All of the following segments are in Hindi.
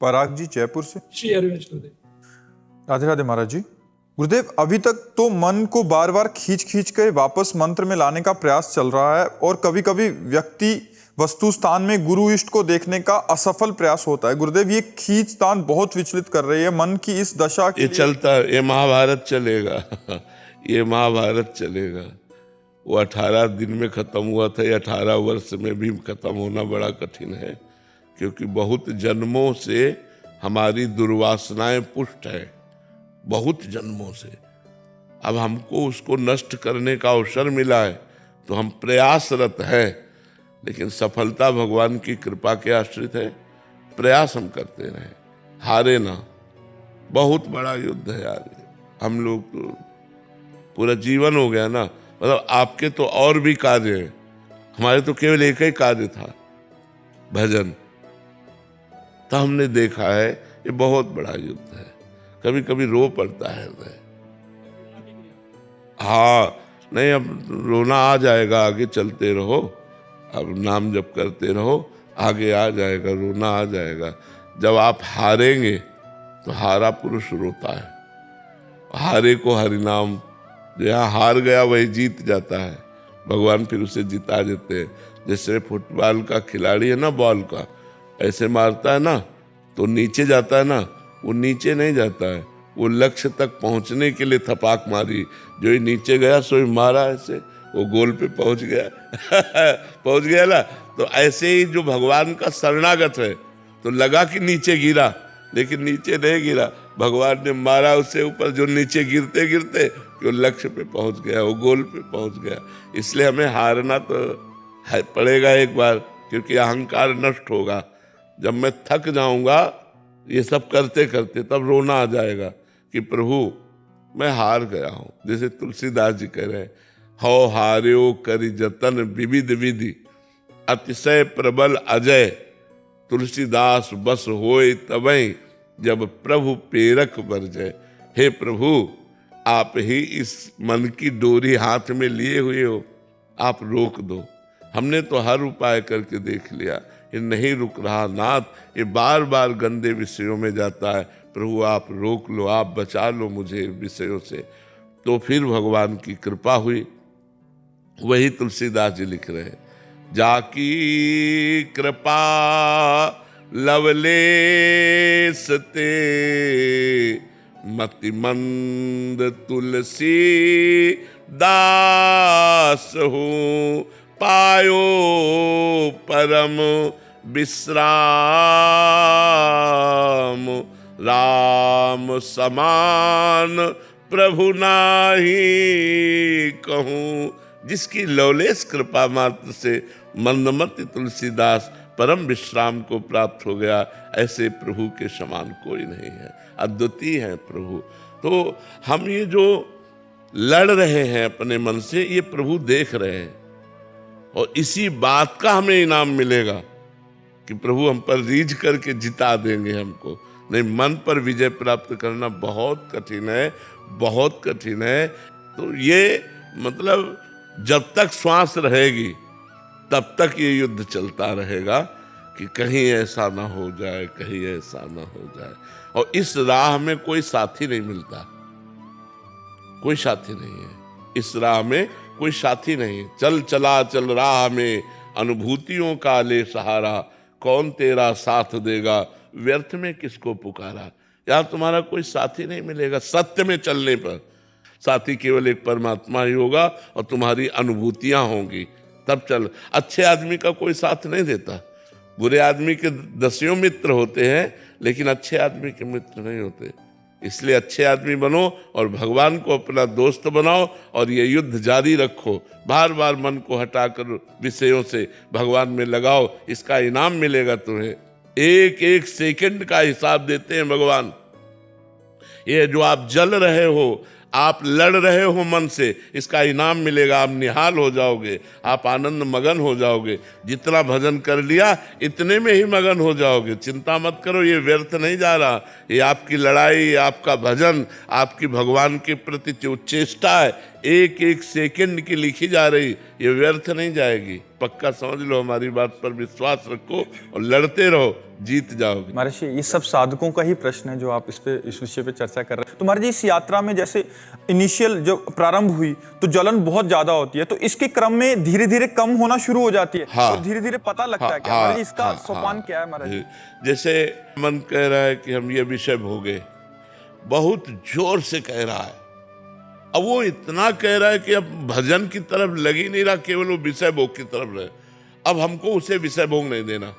पराग जी जयपुर से। श्री हरिवंश गुरुदेव। राधे राधे महाराज जी। गुरुदेव, अभी तक तो मन को बार बार खींच खींच कर वापस मंत्र में लाने का प्रयास चल रहा है और कभी कभी व्यक्ति वस्तु स्थान में गुरु इष्ट को देखने का असफल प्रयास होता है। गुरुदेव, ये खींचतान बहुत विचलित कर रही है मन की इस दशा के ये चलता, ये महाभारत चलेगा ये महाभारत चलेगा। वो 18 दिन में खत्म हुआ था, ये 18 वर्ष में भी खत्म होना बड़ा कठिन है, क्योंकि बहुत जन्मों से हमारी दुर्वासनाएं पुष्ट है, बहुत जन्मों से। अब हमको उसको नष्ट करने का अवसर मिला है तो हम प्रयासरत है, लेकिन सफलता भगवान की कृपा के आश्रित है। प्रयास हम करते रहे, हारे ना। बहुत बड़ा युद्ध है यार, हम लोग तो पूरा जीवन हो गया ना। मतलब आपके तो और भी कार्य हैं, हमारे तो केवल एक ही कार्य था, भजन। तो हमने देखा है ये बहुत बड़ा युद्ध है, कभी कभी रो पड़ता है हृदय। हाँ, नहीं अब रोना आ जाएगा, आगे चलते रहो, अब नाम जप करते रहो, आगे आ जाएगा, रोना आ जाएगा। जब आप हारेंगे तो हारा पुरुष रोता है, हारे को हरिनाम, जो यहाँ हार गया वही जीत जाता है, भगवान फिर उसे जिता देते हैं। जैसे फुटबॉल का खिलाड़ी है ना, बॉल का ऐसे मारता है ना तो नीचे जाता है ना, वो नीचे नहीं जाता है, वो लक्ष्य तक पहुंचने के लिए थपाक मारी, जो ही नीचे गया सो ही मारा, ऐसे वो गोल पे पहुंच गया पहुंच गया ना। तो ऐसे ही जो भगवान का शरणागत है तो लगा कि नीचे गिरा, लेकिन नीचे नहीं गिरा, भगवान ने मारा उससे ऊपर, जो नीचे गिरते गिरते वो लक्ष्य पे पहुंच गया, वो गोल पे पहुंच गया। इसलिए हमें हारना तो पड़ेगा एक बार, क्योंकि अहंकार नष्ट होगा। जब मैं थक जाऊंगा ये सब करते करते, तब रोना आ जाएगा कि प्रभु मैं हार गया हूं। जैसे तुलसीदास जी कह रहे हैं, हौ हार्यो करि जतन विविध विधि, अतिशय प्रबल अजय, तुलसीदास बस होए तबई, जब प्रभु पेरक बरजय। हे प्रभु, आप ही इस मन की डोरी हाथ में लिए हुए हो, आप रोक दो। हमने तो हर उपाय करके देख लिया, ये नहीं रुक रहा नाथ, ये बार बार गंदे विषयों में जाता है। प्रभु आप रोक लो, आप बचा लो मुझे विषयों से। तो फिर भगवान की कृपा हुई। वही तुलसीदास जी लिख रहे हैं, जाकी कृपा लवलेस ते, मति मंद तुलसी दास हूँ, पायो परम विश्राम, राम समान प्रभु नाही कहूँ। जिसकी लवलेस कृपा मात्र से मंदमति तुलसीदास परम विश्राम को प्राप्त हो गया, ऐसे प्रभु के समान कोई नहीं है, अद्वितीय है प्रभु। तो हम ये जो लड़ रहे हैं अपने मन से, ये प्रभु देख रहे हैं, और इसी बात का हमें इनाम मिलेगा कि प्रभु हम पर रीझ करके जिता देंगे हमको। नहीं, मन पर विजय प्राप्त करना बहुत कठिन है, बहुत कठिन है। तो ये मतलब जब तक श्वास रहेगी तब तक ये युद्ध चलता रहेगा कि कहीं ऐसा ना हो जाए, कहीं ऐसा ना हो जाए। और इस राह में कोई साथी नहीं मिलता, कोई साथी नहीं है इस राह में, कोई साथी नहीं है। चल चला चल राह में, अनुभूतियों का ले सहारा, कौन तेरा साथ देगा, व्यर्थ में किसको पुकारा। यार तुम्हारा कोई साथी नहीं मिलेगा सत्य में चलने पर। साथी केवल एक परमात्मा ही होगा, और तुम्हारी अनुभूतियां होंगी तब चल। अच्छे आदमी का कोई साथ नहीं देता, बुरे आदमी के दसियों मित्र होते हैं, लेकिन अच्छे आदमी के मित्र नहीं होते। इसलिए अच्छे आदमी बनो और भगवान को अपना दोस्त बनाओ, और ये युद्ध जारी रखो। बार बार मन को हटाकर विषयों से भगवान में लगाओ, इसका इनाम मिलेगा तुम्हें। एक एक सेकंड का हिसाब देते हैं भगवान। ये जो आप जल रहे हो, आप लड़ रहे हो मन से, इसका इनाम मिलेगा। आप निहाल हो जाओगे, आप आनंद मगन हो जाओगे। जितना भजन कर लिया इतने में ही मगन हो जाओगे। चिंता मत करो, ये व्यर्थ नहीं जा रहा। ये आपकी लड़ाई, आपका भजन, आपकी भगवान के प्रति जो चेष्टा है, एक एक सेकंड की लिखी जा रही, ये व्यर्थ नहीं जाएगी। पक्का समझ लो, हमारी बात पर विश्वास रखो और लड़ते रहो, जीत जाओगे। महर्षि, ये सब साधकों का ही प्रश्न है जो आप इस विषय पे चर्चा कर रहे हैं। तो महाराज जी, इस यात्रा में जैसे इनिशियल जब प्रारंभ हुई तो जलन बहुत ज्यादा होती है, तो इसके क्रम में धीरे धीरे कम होना शुरू हो जाती है। हाँ, तो धीरे धीरे पता लगता है क्या महाराज जी, इसका सोपान क्या है महाराज जी? जैसे मन कह रहा है कि हम ये विषय भोगे, बहुत जोर से कह रहा है, अब वो इतना कह रहा है कि अब भजन की तरफ लग ही नहीं रहा, केवल वो विषय भोग की तरफ रहे। अब हमको उसे विषय भोग नहीं देना,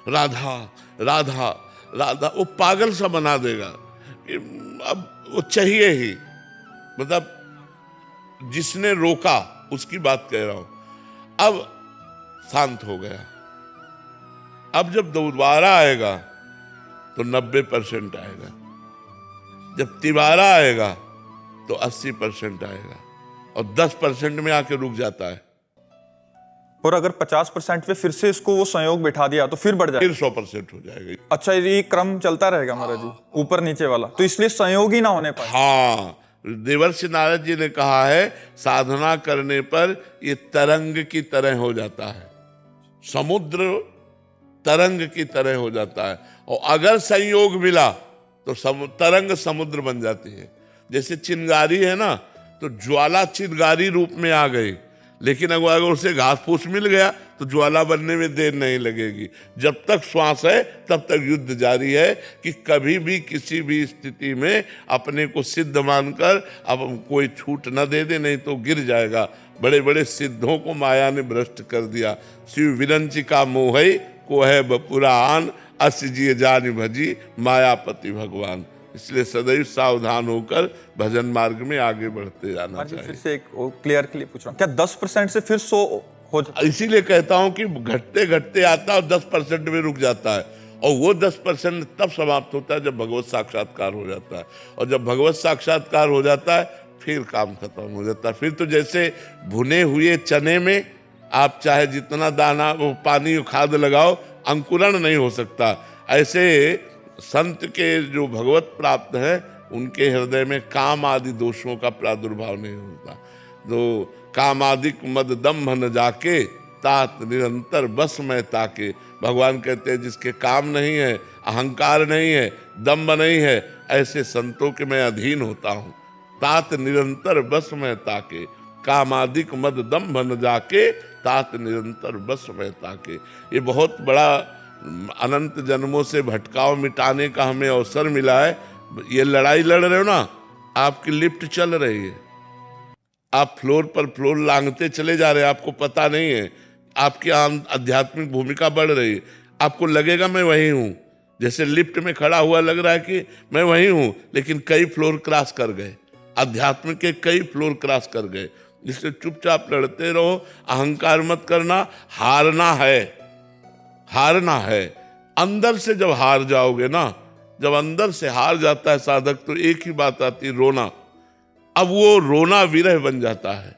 राधा राधा राधा, वो पागल सा बना देगा कि अब वो चाहिए ही। मतलब जिसने रोका उसकी बात कह रहा हूं। अब शांत हो गया, अब जब दोबारा आएगा तो 90% आएगा, जब तिबारा आएगा तो 80% आएगा, और 10% में आके रुक जाता है। और अगर 50% पे फिर से इसको वो संयोग बैठा दिया तो फिर बढ़ जाएगा, फिर 100% हो जाएगा। अच्छा, ये क्रम चलता रहेगा महाराज जी, ऊपर नीचे वाला, तो इसलिए संयोग ही ना होने पाए। हाँ, देवर्षि नारद जी ने कहा है, साधना करने पर ये तरंग की तरह हो जाता है, समुद्र तरंग की तरह हो जाता है। और अगर संयोग मिला तो तरंग समुद्र बन जाती है। जैसे चिंगारी है ना, तो ज्वाला चिंगारी रूप में आ गई, लेकिन अगर उसे घास फूस मिल गया तो ज्वाला बनने में देर नहीं लगेगी। जब तक श्वास है तब तक युद्ध जारी है, कि कभी भी किसी भी स्थिति में अपने को सिद्ध मानकर अब कोई छूट न दे दे, नहीं तो गिर जाएगा। बड़े बड़े सिद्धों को माया ने भ्रष्ट कर दिया। शिव विरंचिका मोहई को है बपुरान, अस जिय जानि भजी मायापति भगवान। इसलिए सदैव सावधान होकर भजन मार्ग में आगे बढ़ते जाना चाहिए। फिर से एक क्लियर के लिए पूछ रहा हूँ, क्या 10% से फिर 100 हो जाता? इसीलिए कहता हूं कि घटते घटते आता है और 10% में रुक जाता है, और वो 10% तब समाप्त होता है जब भगवत साक्षात्कार हो जाता है। और जब भगवत साक्षात्कार हो जाता है फिर काम खत्म हो जाता है। फिर तो जैसे भुने हुए चने में आप चाहे जितना दाना वो पानी खाद लगाओ, अंकुरण नहीं हो सकता। ऐसे संत के जो भगवत प्राप्त हैं उनके हृदय में काम आदि दोषों का प्रादुर्भाव नहीं होता। तो कामादिक मद दम्भ न जाके, तात निरंतर बस में ताके। भगवान कहते हैं जिसके काम नहीं है, अहंकार नहीं है, दम्भ नहीं है, ऐसे संतों के मैं अधीन होता हूँ। तात निरंतर बस में ताके, कामादिक मद दम्भ न जाके, तात निरंतर बस में ताके। ये बहुत बड़ा अनंत जन्मों से भटकाव मिटाने का हमें अवसर मिला है। ये लड़ाई लड़ रहे हो ना, आपकी लिफ्ट चल रही है, आप फ्लोर पर फ्लोर लांघते चले जा रहे हैं, आपको पता नहीं है, आपकी आध्यात्मिक भूमिका बढ़ रही है। आपको लगेगा मैं वही हूं, जैसे लिफ्ट में खड़ा हुआ लग रहा है कि मैं वही हूं, लेकिन कई फ्लोर क्रॉस कर गए, अध्यात्म के कई फ्लोर क्रॉस कर गए। जिससे चुपचाप लड़ते रहो, अहंकार मत करना। हारना है, हारना है। अंदर से जब हार जाओगे ना, जब अंदर से हार जाता है साधक, तो एक ही बात आती है, रोना। अब वो रोना विरह बन जाता है,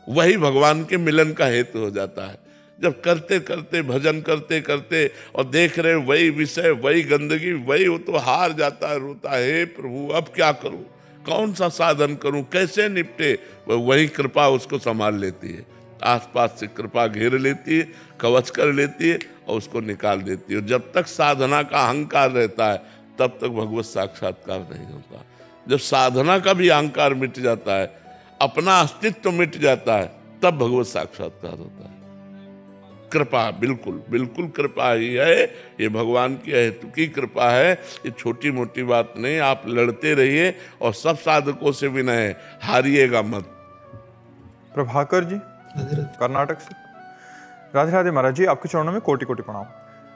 वही भगवान के मिलन का हेतु हो जाता है। जब करते करते भजन करते करते और देख रहे वही विषय, वही गंदगी, वही, वो तो हार जाता है, रोता है, हे प्रभु अब क्या करूं, कौन सा साधन करूं, कैसे निपटे। वही कृपा उसको संभाल लेती है, आसपास से कृपा घेर लेती है, कवच कर लेती है और उसको निकाल देती है। जब तक साधना का अहंकार रहता है तब तक भगवत साक्षात्कार नहीं होता। जब साधना का भी अहंकार मिट जाता है, अपना अस्तित्व मिट जाता है, तब भगवत साक्षात्कार होता है। कृपा बिल्कुल बिल्कुल कृपा ही है, ये भगवान की हेतु की कृपा है, ये छोटी मोटी बात नहीं। आप लड़ते रहिए और सब साधकों से विनय है, हारिएगा मत। प्रभाकर जी कर्नाटक से, राधे राधे महाराज जी, आपके चरणों में कोटि कोटि प्रणाम।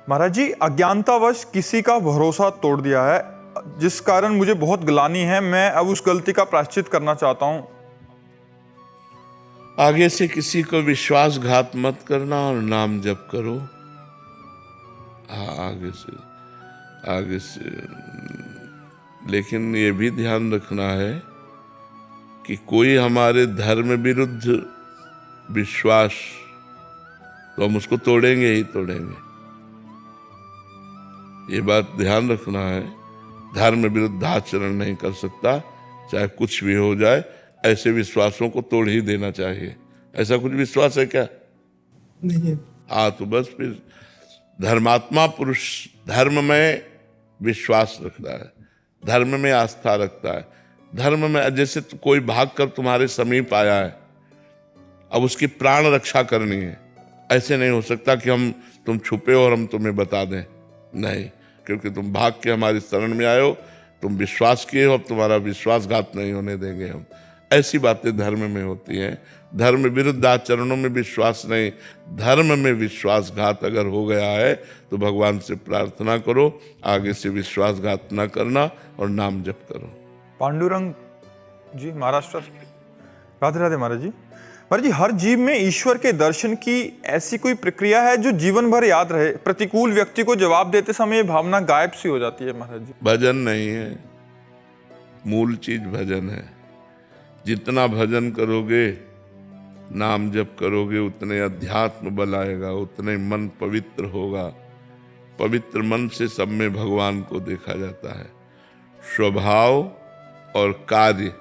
महाराज जी, अज्ञानतावश किसी का भरोसा तोड़ दिया है, जिस कारण मुझे बहुत ग्लानि है। मैं अब उस गलती का प्रायश्चित करना चाहता हूं। आगे से किसी को विश्वासघात मत करना और नाम जप करो। आगे से लेकिन ये भी ध्यान रखना है कि कोई हमारे धर्म विरुद्ध विश्वास, तो हम उसको तोड़ेंगे ही तोड़ेंगे। ये बात ध्यान रखना है, धर्म विरुद्ध आचरण नहीं कर सकता, चाहे कुछ भी हो जाए। ऐसे विश्वासों को तोड़ ही देना चाहिए। ऐसा कुछ विश्वास है क्या? नहीं है। हाँ, तो बस फिर धर्मात्मा पुरुष धर्म में विश्वास रखता है, धर्म में आस्था रखता है। धर्म में जैसे कोई भाग कर तुम्हारे समीप आया है, अब उसकी प्राण रक्षा करनी है, ऐसे नहीं हो सकता कि तुम छुपे हो और हम तुम्हें बता दें। नहीं, क्योंकि तुम भाग के हमारी शरण में आए हो, तुम विश्वास किए हो, अब तुम्हारा विश्वासघात नहीं होने देंगे हम। ऐसी बातें धर्म में होती हैं। धर्म विरुद्ध आचरणों में विश्वास नहीं, धर्म में विश्वासघात अगर हो गया है तो भगवान से प्रार्थना करो आगे से विश्वासघात न करना और नाम जप करो। पांडुरंग जी, महाराष्ट्र। राधे राधे महाराज जी। महाराज जी, हर जीव में ईश्वर के दर्शन की ऐसी कोई प्रक्रिया है जो जीवन भर याद रहे? प्रतिकूल व्यक्ति को जवाब देते समय ये भावना गायब सी हो जाती है महाराज जी। भजन नहीं है, मूल चीज भजन है। जितना भजन करोगे, नाम जप करोगे, उतने अध्यात्म बल आएगा, उतने मन पवित्र होगा। पवित्र मन से सब में भगवान को देखा जाता है। स्वभाव और कार्य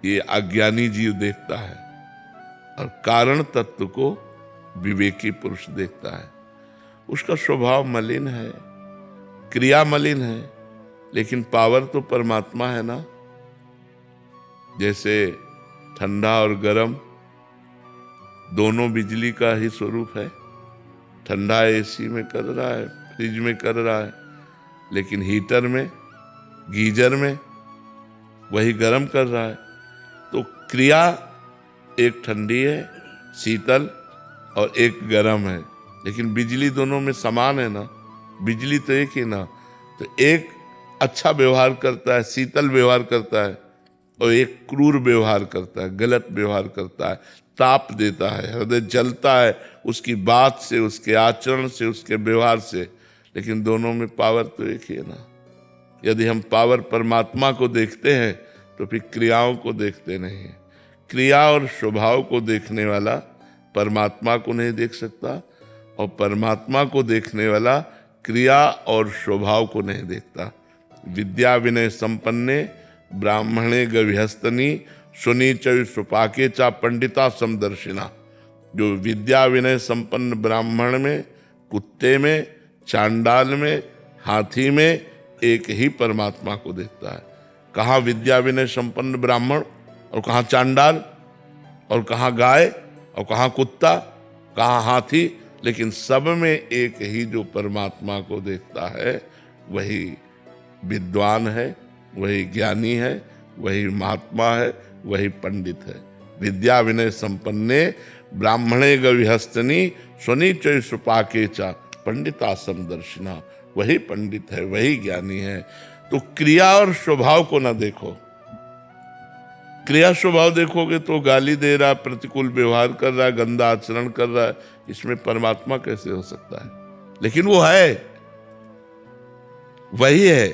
ये अज्ञानी जीव देखता है और कारण तत्व को विवेकी पुरुष देखता है। उसका स्वभाव मलिन है, क्रिया मलिन है, लेकिन पावर तो परमात्मा है ना। जैसे ठंडा और गर्म दोनों बिजली का ही स्वरूप है। ठंडा एसी में कर रहा है, फ्रिज में कर रहा है, लेकिन हीटर में, गीजर में वही गर्म कर रहा है। तो क्रिया एक ठंडी है, शीतल, और एक गर्म है, लेकिन बिजली दोनों में समान है ना। बिजली तो एक ही ना। तो एक अच्छा व्यवहार करता है, शीतल व्यवहार करता है, और एक क्रूर व्यवहार करता है, गलत व्यवहार करता है, ताप देता है, हृदय जलता है उसकी बात से, उसके आचरण से, उसके व्यवहार से। लेकिन दोनों में पावर तो एक ही है ना। यदि हम पावर परमात्मा को देखते हैं तो फिर क्रियाओं को देखते नहीं हैं। क्रिया और स्वभाव को देखने वाला परमात्मा को नहीं देख सकता, और परमात्मा को देखने वाला क्रिया और स्वभाव को नहीं देखता। विद्या विनय संपन्ने ब्राह्मणे गविहस्तनी सुनीच सुपाके चा पंडिता समदर्शिना। जो विद्या विनय संपन्न ब्राह्मण में, कुत्ते में, चांडाल में, हाथी में एक ही परमात्मा को देखता है। कहाँ विद्या विनय संपन्न ब्राह्मण और कहाँ चांडाल, और कहाँ गाय और कहाँ कुत्ता, कहाँ हाथी, लेकिन सब में एक ही जो परमात्मा को देखता है वही विद्वान है, वही ज्ञानी है, वही महात्मा है, वही पंडित है। विद्या विनय संपन्ने ब्राह्मणे गविहस्तनी स्वनीच सुपाके चा पंडिता समदर्शिना। वही पंडित है, वही ज्ञानी है। तो क्रिया और स्वभाव को ना देखो। क्रिया स्वभाव देखोगे तो गाली दे रहा, प्रतिकूल व्यवहार कर रहा है, गंदा आचरण कर रहा है, इसमें परमात्मा कैसे हो सकता है? लेकिन वो है, वही है,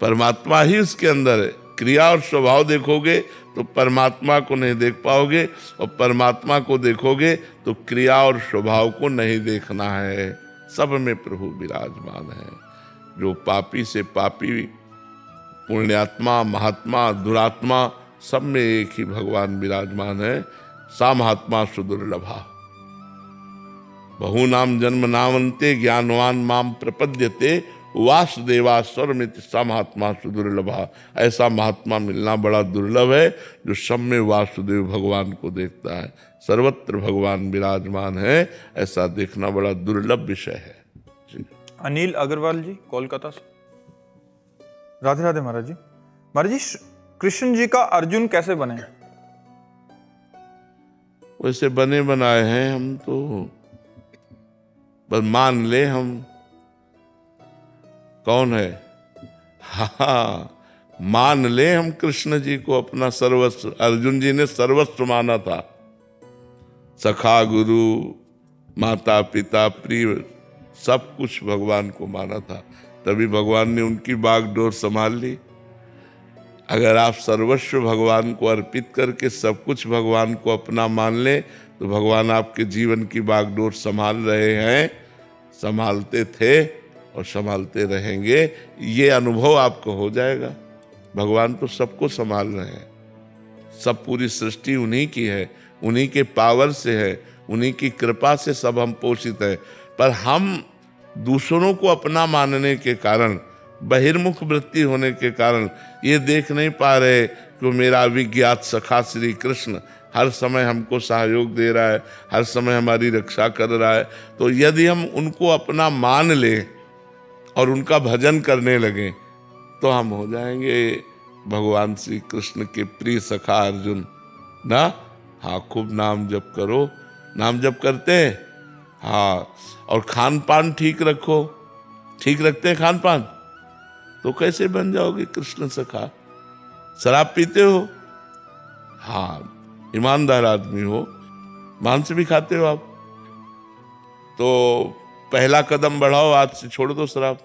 परमात्मा ही उसके अंदर है। क्रिया और स्वभाव देखोगे तो परमात्मा को नहीं देख पाओगे, और परमात्मा को देखोगे तो क्रिया और स्वभाव को नहीं देखना है। सब में प्रभु विराजमान है। जो पापी से पापी, पुण्यात्मा, महात्मा, दुरात्मा, सब में एक ही भगवान विराजमान है। सा महात्मा सुदुर्लभा बहुनाम जन्म नामन्ते ज्ञानवान माम प्रपद्यते वासुदेवा स्वरमिति सा महात्मा सुदुर्लभा। ऐसा महात्मा मिलना बड़ा दुर्लभ है जो सब में वासुदेव भगवान को देखता है। सर्वत्र भगवान विराजमान है, ऐसा देखना बड़ा दुर्लभ विषय है। अनिल अग्रवाल जी, कोलकाता से। राधे राधे महाराज जी। महाराज जी, कृष्ण जी का अर्जुन कैसे बने? वैसे बने बनाए हैं हम तो, बस मान ले हम कौन है। हाँ, मान ले हम कृष्ण जी को अपना सर्वस्व। अर्जुन जी ने सर्वस्व माना था, सखा, गुरु, माता पिता, प्रिय, सब कुछ भगवान को माना था। तभी भगवान ने उनकी बागडोर संभाल ली। अगर आप सर्वस्व भगवान को अर्पित करके सब कुछ भगवान को अपना मान लें तो भगवान आपके जीवन की बागडोर संभाल रहे हैं, संभालते थे और संभालते रहेंगे। ये अनुभव आपको हो जाएगा। भगवान तो सबको संभाल रहे हैं, सब पूरी सृष्टि उन्हीं की है, उन्हीं के पावर से है, उन्हीं की कृपा से सब हम पोषित है। पर हम दूसरों को अपना मानने के कारण, बहिर्मुख वृत्ति होने के कारण ये देख नहीं पा रहे कि मेरा अविज्ञात सखा श्री कृष्ण हर समय हमको सहयोग दे रहा है, हर समय हमारी रक्षा कर रहा है। तो यदि हम उनको अपना मान लें और उनका भजन करने लगें तो हम हो जाएंगे भगवान श्री कृष्ण के प्रिय सखा अर्जुन ना। हाँ, खूब नाम जप करो। नाम जप करते हैं? हाँ। और खान पान ठीक रखो। ठीक रखते हैं खान पान? तो कैसे बन जाओगे कृष्ण सखा? शराब पीते हो? हाँ, ईमानदार आदमी हो। मांस भी खाते हो आप? तो पहला कदम बढ़ाओ, आज से छोड़ दो शराब।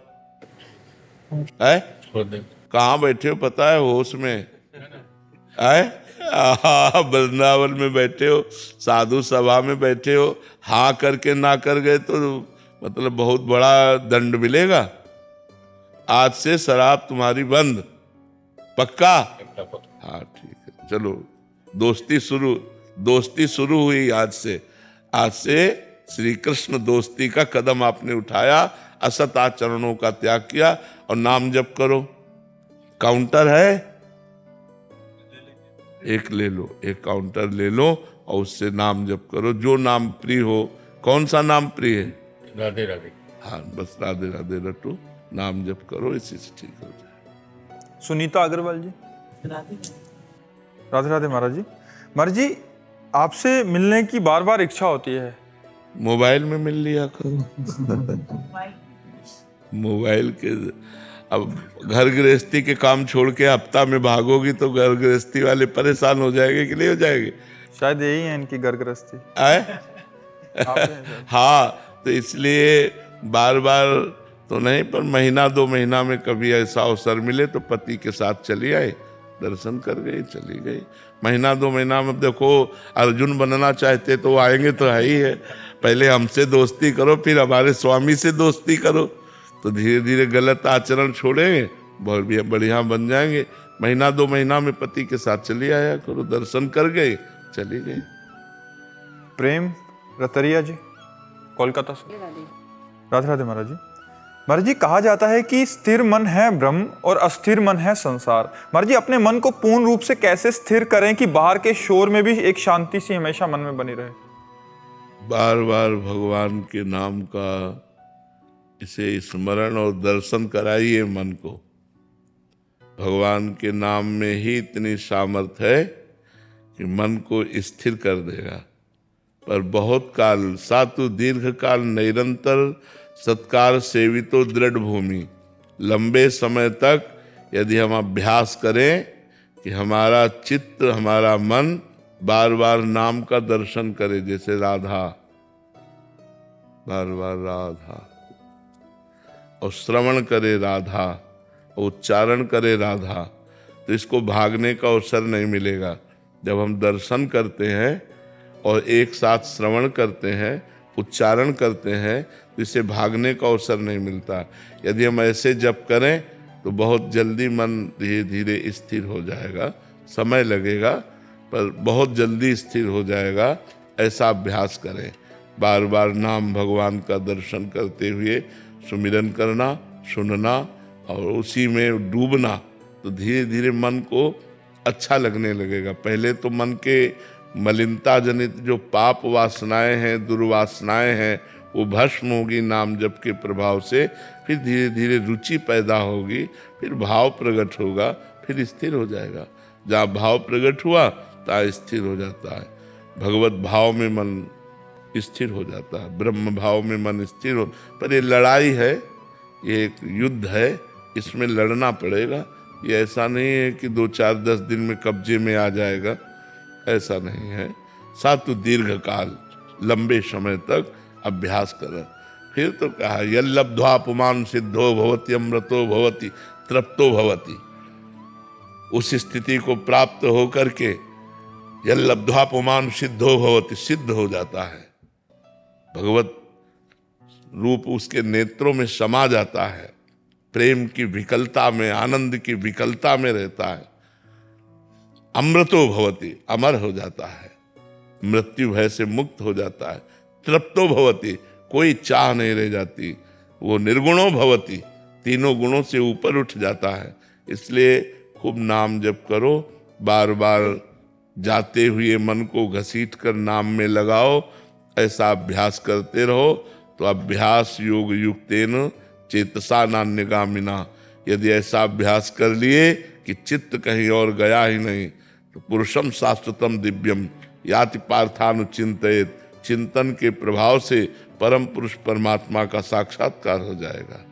है? कहाँ बैठे हो पता है? होश में है? वृंदावन में बैठे हो, साधु सभा में बैठे हो। हाँ करके ना कर गए तो मतलब बहुत बड़ा दंड मिलेगा। आज से शराब तुम्हारी बंद, पक्का? हाँ ठीक है, चलो दोस्ती शुरू हुई आज से। आज से श्री कृष्ण दोस्ती का कदम आपने उठाया, असत आचरणों का त्याग किया और नाम जप करो। काउंटर है, एक ले लो, एक काउंटर ले लो और उससे नाम जप करो, जो नाम प्रिय हो। कौन सा नाम प्रिय है? राधे राधे। हाँ, बस राधे राधे रटो, नाम जप करो, इसी से ठीक हो जाए। सुनीता अग्रवाल जी। राधे राधे महाराज जी। महाराज जी, आपसे मिलने की बार बार इच्छा होती है। मोबाइल में मिल लिया करो। मोबाइल के अब घर गृहस्थी के काम छोड़ के हफ्ता में भागोगी तो घर गृहस्थी वाले परेशान हो जाएंगे कि नहीं हो जाएंगे? शायद यही है इनकी घर गृहस्थी। हाँ, तो इसलिए बार बार तो नहीं, पर महीना 2 महीना में कभी ऐसा अवसर मिले तो पति के साथ चली आए, दर्शन कर गई, चली गई। महीना 2 महीना में देखो, अर्जुन बनना चाहते तो आएंगे तो है ही है। पहले हमसे दोस्ती करो, फिर हमारे स्वामी से दोस्ती करो, तो धीरे धीरे गलत आचरण छोड़ेंगे, बहुत बढ़िया बन जाएंगे। महीना 2 महीना में पति के साथ चली आया करो, दर्शन कर गए, चली गई। प्रेम रतरिया जी, कोलकाता से। राधे राधे महाराज जी। महाराज जी, कहा जाता है कि स्थिर मन है ब्रह्म और अस्थिर मन है संसार। महाराज जी, अपने मन को पूर्ण रूप से कैसे स्थिर करें कि बाहर के शोर में भी एक शांति सी हमेशा मन में बनी रहे? बार बार भगवान के नाम का इसे स्मरण और दर्शन कराइए मन को। भगवान के नाम में ही इतनी सामर्थ्य है कि मन को स्थिर कर देगा। पर बहुत काल सातु दीर्घ काल निरंतर सत्कार सेवितो दृढ़ भूमि। लंबे समय तक यदि हम अभ्यास करें कि हमारा चित्त, हमारा मन बार बार नाम का दर्शन करे, जैसे राधा, बार बार राधा, और श्रवण करे राधा, उच्चारण करे राधा, तो इसको भागने का अवसर नहीं मिलेगा। जब हम दर्शन करते हैं और एक साथ श्रवण करते हैं, उच्चारण करते हैं, तो इसे भागने का अवसर नहीं मिलता। यदि हम ऐसे जप करें तो बहुत जल्दी मन धीरे धीरे स्थिर हो जाएगा। समय लगेगा पर बहुत जल्दी स्थिर हो जाएगा। ऐसा अभ्यास करें, बार बार नाम भगवान का दर्शन करते हुए सुमिरन करना, सुनना और उसी में डूबना, तो धीरे धीरे मन को अच्छा लगने लगेगा। पहले तो मन के मलिनता जनित जो पाप वासनाएं हैं, दुर्वासनाएं हैं, वो भस्म होगी नाम जप के प्रभाव से। फिर धीरे धीरे रुचि पैदा होगी, फिर भाव प्रकट होगा, फिर स्थिर हो जाएगा। जहाँ भाव प्रकट हुआ तहाँ स्थिर हो जाता है। भगवत भाव में मन स्थिर हो जाता है, ब्रह्म भाव में मन स्थिर हो। पर ये लड़ाई है, ये एक युद्ध है, इसमें लड़ना पड़ेगा। ये ऐसा नहीं है कि 2-4-10 दिन में कब्जे में आ जाएगा, ऐसा नहीं है। सातु दीर्घ काल, लंबे समय तक अभ्यास कर। फिर तो कहा यल्लब्ध्वा पुमान सिद्धो भवति अमृतो भवति तृप्तो भवति। उस स्थिति को प्राप्त होकर के यल्लब्ध्वा पुमान सिद्धो भवति, सिद्ध हो जाता है। भगवत रूप उसके नेत्रों में समा जाता है, प्रेम की विकलता में, आनंद की विकलता में रहता है। अमृतो भवति, अमर हो जाता है, मृत्यु भय से मुक्त हो जाता है। तृप्तो भवति, कोई चाह नहीं रह जाती। वो निर्गुणो भवति, तीनों गुणों से ऊपर उठ जाता है। इसलिए खूब नाम जप करो, बार बार जाते हुए मन को घसीट कर नाम में लगाओ। ऐसा अभ्यास करते रहो तो अभ्यास योग युक्तेन चेतसा नान्यगामिना। यदि ऐसा अभ्यास कर लिए कि चित्त कहीं और गया ही नहीं, तो पुरुषम शाश्वतम दिव्यम याति पार्थानुचिंतयेत, चिंतन के प्रभाव से परम पुरुष परमात्मा का साक्षात्कार हो जाएगा।